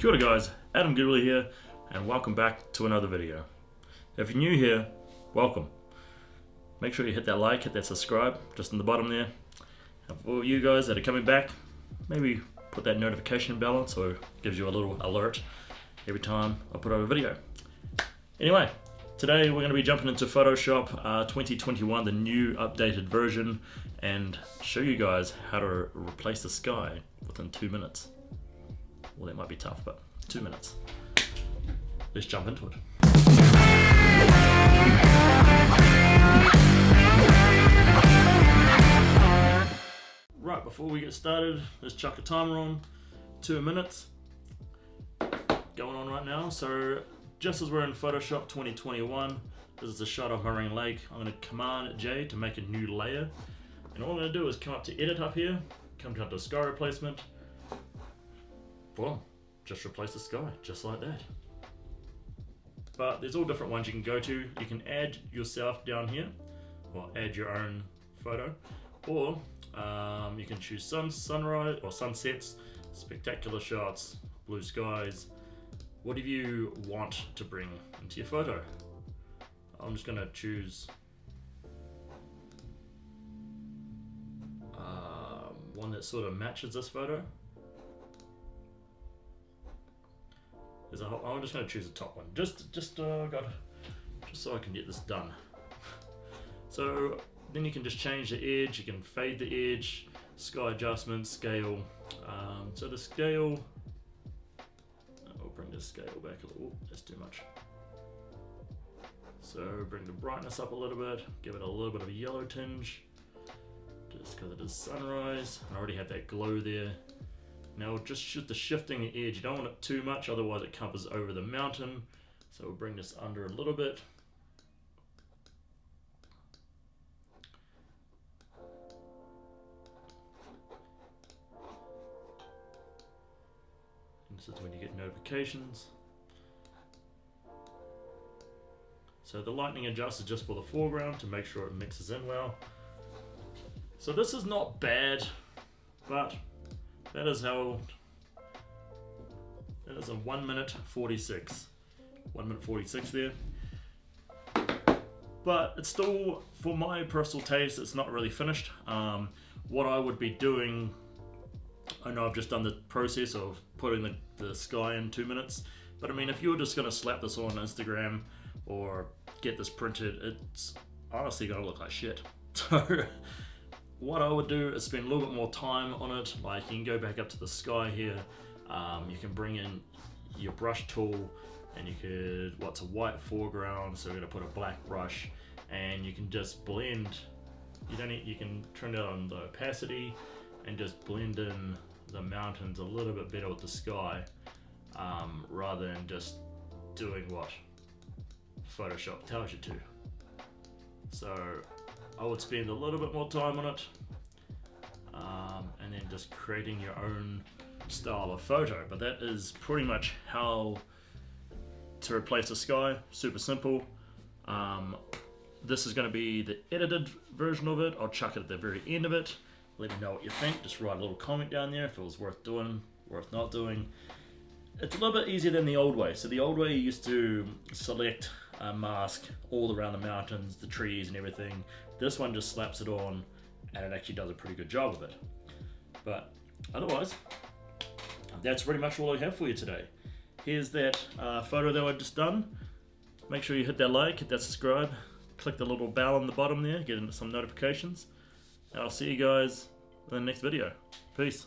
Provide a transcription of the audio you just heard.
Kia ora guys, Adam Goodley here, and welcome back to another video. If you're new here, welcome. Make sure you hit that like, hit that subscribe, just in the bottom there. And for you guys that are coming back, maybe put that notification bell on so it gives you a little alert every time I put out a video. Anyway, today we're going to be jumping into Photoshop 2021, the new updated version, and show you guys how to replace the sky within 2 minutes. Well, that might be tough, but 2 minutes. Let's jump into it. Right, before we get started, let's chuck a timer on. 2 minutes. Going on right now. So, just as we're in Photoshop 2021, this is a shot of Marine Lake. I'm going to Command J to make a new layer. And all I'm going to do is come up to Edit up here, come down to Sky Replacement. Boom, just replace the sky, just like that. But there's all different ones you can go to. You can add yourself down here, or add your own photo, or you can choose sunrise or sunsets, spectacular shots, blue skies, whatever you want to bring into your photo. I'm just going to choose one that sort of matches this photo. I'm just going to choose the top one, just so I can get this done. So then you can just change the edge, you can fade the edge, sky adjustment, scale. So the scale, I'll bring the scale back a little. That's too much. So bring the brightness up a little bit, give it a little bit of a yellow tinge, just because it is sunrise. I already have that glow there. Now just shifting the edge, you don't want it too much, otherwise it covers over the mountain. So we'll bring this under a little bit. And this is when you get notifications. So the lightning adjust is just for the foreground to make sure it mixes in well. So this is not bad, but that is a 1 minute 46. 1 minute 46 there. But it's still, for my personal taste, it's not really finished. What I would be doing, I know I've just done the process of putting the sky in 2 minutes, but I mean, if you were just going to slap this on Instagram or get this printed, it's honestly going to look like shit. So what I would do is spend a little bit more time on it. Like, you can go back up to the sky here. You can bring in your brush tool, and you could, what's a white foreground, so we're gonna put a black brush, and you can just blend. You can turn it on the opacity and just blend in the mountains a little bit better with the sky, rather than just doing what Photoshop tells you to. So I would spend a little bit more time on it, and then just creating your own style of photo. But that is pretty much how to replace the sky. Super simple. This is going to be the edited version of it. I'll chuck it at the very end of it. Let me know what you think. Just write a little comment down there if it was worth doing, worth not doing. It's a little bit easier than the old way. So the old way, you used to select a mask all around the mountains, the trees and everything. This one just slaps it on, and it actually does a pretty good job of it. But otherwise, that's pretty much all I have for you today. Here's that photo that I've just done. Make sure you hit that like, hit that subscribe, click the little bell on the bottom there, get into some notifications. And I'll see you guys in the next video. Peace.